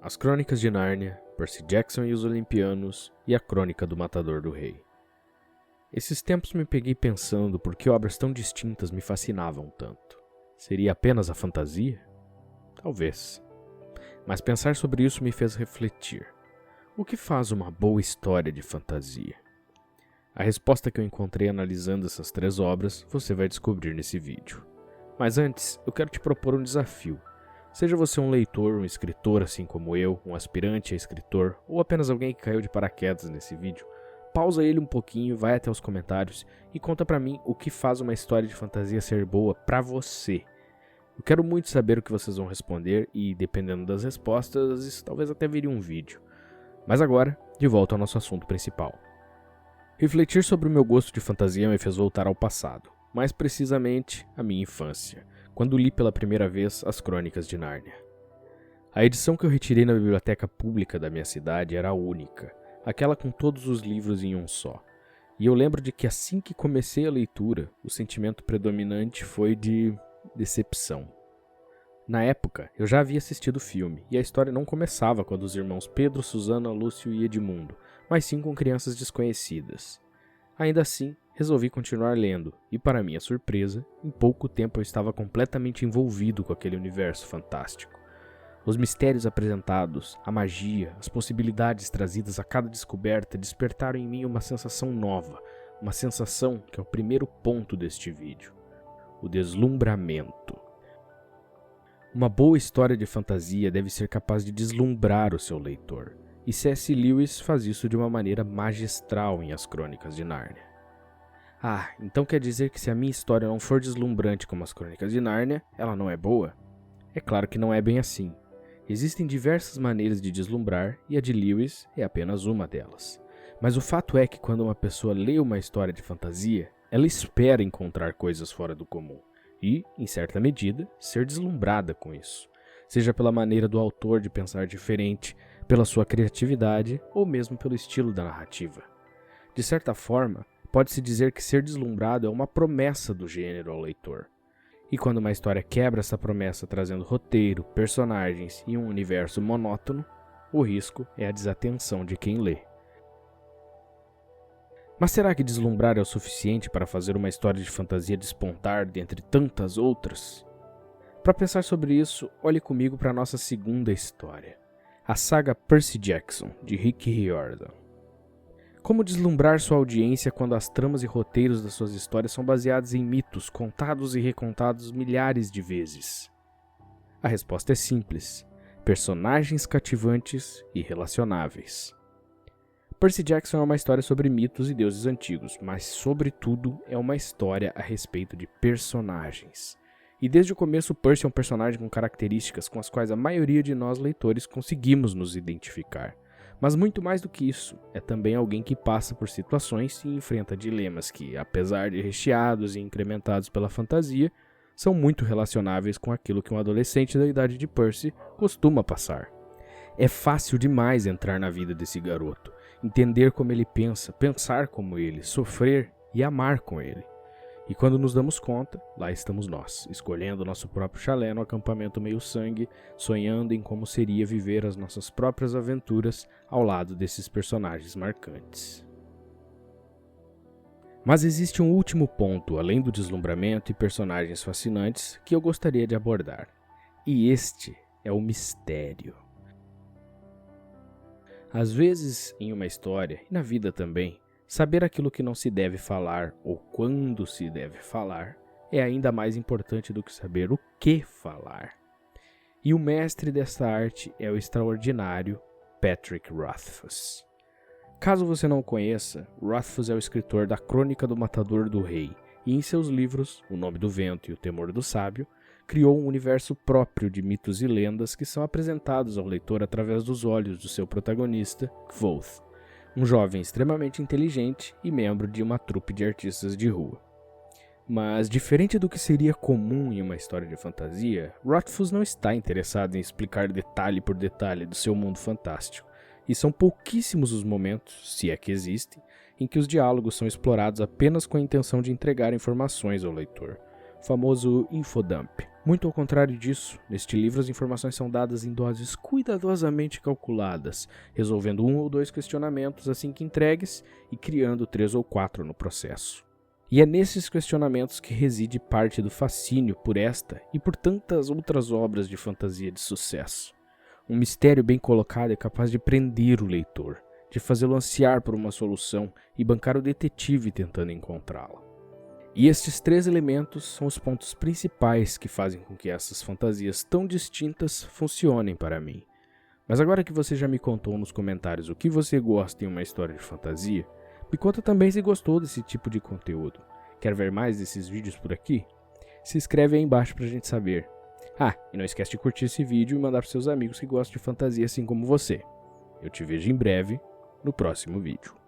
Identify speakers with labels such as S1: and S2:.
S1: As Crônicas de Nárnia, Percy Jackson e os Olimpianos e a Crônica do Matador do Rei. Esses tempos me peguei pensando por que obras tão distintas me fascinavam tanto. Seria apenas a fantasia? Talvez. Mas pensar sobre isso me fez refletir. O que faz uma boa história de fantasia? A resposta que eu encontrei analisando essas 3 obras você vai descobrir nesse vídeo. Mas antes, eu quero te propor um desafio. Seja você um leitor, um escritor assim como eu, um aspirante a escritor, ou apenas alguém que caiu de paraquedas nesse vídeo, pausa ele um pouquinho, vai até os comentários e conta pra mim o que faz uma história de fantasia ser boa pra você. Eu quero muito saber o que vocês vão responder e, dependendo das respostas, isso talvez até vire um vídeo. Mas agora, de volta ao nosso assunto principal. Refletir sobre o meu gosto de fantasia me fez voltar ao passado, mais precisamente, à minha infância, quando li pela primeira vez as Crônicas de Nárnia. A edição que eu retirei na biblioteca pública da minha cidade era a única, aquela com todos os livros em um só. E eu lembro de que assim que comecei a leitura, o sentimento predominante foi de decepção. Na época, eu já havia assistido o filme, e a história não começava com a dos irmãos Pedro, Susana, Lúcio e Edmundo, mas sim com crianças desconhecidas. Ainda assim, resolvi continuar lendo, e para minha surpresa, em pouco tempo eu estava completamente envolvido com aquele universo fantástico. Os mistérios apresentados, a magia, as possibilidades trazidas a cada descoberta despertaram em mim uma sensação nova, uma sensação que é o primeiro ponto deste vídeo: o deslumbramento. Uma boa história de fantasia deve ser capaz de deslumbrar o seu leitor, e C.S. Lewis faz isso de uma maneira magistral em As Crônicas de Nárnia. Ah, então quer dizer que se a minha história não for deslumbrante como As Crônicas de Nárnia, ela não é boa? É claro que não é bem assim. Existem diversas maneiras de deslumbrar e a de Lewis é apenas uma delas. Mas o fato é que quando uma pessoa lê uma história de fantasia, ela espera encontrar coisas fora do comum e, em certa medida, ser deslumbrada com isso. Seja pela maneira do autor de pensar diferente, pela sua criatividade ou mesmo pelo estilo da narrativa. De certa forma, pode-se dizer que ser deslumbrado é uma promessa do gênero ao leitor. E quando uma história quebra essa promessa trazendo roteiro, personagens e um universo monótono, o risco é a desatenção de quem lê. Mas será que deslumbrar é o suficiente para fazer uma história de fantasia despontar dentre tantas outras? Para pensar sobre isso, olhe comigo para a nossa segunda história, a saga Percy Jackson, de Rick Riordan. Como deslumbrar sua audiência quando as tramas e roteiros das suas histórias são baseados em mitos contados e recontados milhares de vezes? A resposta é simples: personagens cativantes e relacionáveis. Percy Jackson é uma história sobre mitos e deuses antigos, mas, sobretudo, é uma história a respeito de personagens. E desde o começo, Percy é um personagem com características com as quais a maioria de nós leitores conseguimos nos identificar. Mas muito mais do que isso, é também alguém que passa por situações e enfrenta dilemas que, apesar de recheados e incrementados pela fantasia, são muito relacionáveis com aquilo que um adolescente da idade de Percy costuma passar. É fácil demais entrar na vida desse garoto, entender como ele pensa, pensar como ele, sofrer e amar com ele. E quando nos damos conta, lá estamos nós, escolhendo nosso próprio chalé no acampamento meio-sangue, sonhando em como seria viver as nossas próprias aventuras ao lado desses personagens marcantes. Mas existe um último ponto, além do deslumbramento e personagens fascinantes, que eu gostaria de abordar. E este é o mistério. Às vezes, em uma história, e na vida também, saber aquilo que não se deve falar ou quando se deve falar é ainda mais importante do que saber o que falar. E o mestre dessa arte é o extraordinário Patrick Rothfuss. Caso você não o conheça, Rothfuss é o escritor da Crônica do Matador do Rei e em seus livros, O Nome do Vento e O Temor do Sábio, criou um universo próprio de mitos e lendas que são apresentados ao leitor através dos olhos do seu protagonista, Kvothe, um jovem extremamente inteligente e membro de uma trupe de artistas de rua. Mas, diferente do que seria comum em uma história de fantasia, Rothfuss não está interessado em explicar detalhe por detalhe do seu mundo fantástico, e são pouquíssimos os momentos, se é que existem, em que os diálogos são explorados apenas com a intenção de entregar informações ao leitor, o famoso infodump. Muito ao contrário disso, neste livro as informações são dadas em doses cuidadosamente calculadas, resolvendo 1 ou 2 questionamentos assim que entregues e criando 3 ou 4 no processo. E é nesses questionamentos que reside parte do fascínio por esta e por tantas outras obras de fantasia de sucesso. Um mistério bem colocado é capaz de prender o leitor, de fazê-lo ansiar por uma solução e bancar o detetive tentando encontrá-la. E estes 3 elementos são os pontos principais que fazem com que essas fantasias tão distintas funcionem para mim. Mas agora que você já me contou nos comentários o que você gosta em uma história de fantasia, me conta também se gostou desse tipo de conteúdo. Quer ver mais desses vídeos por aqui? Se inscreve aí embaixo pra gente saber. E não esquece de curtir esse vídeo e mandar para seus amigos que gostam de fantasia assim como você. Eu te vejo em breve no próximo vídeo.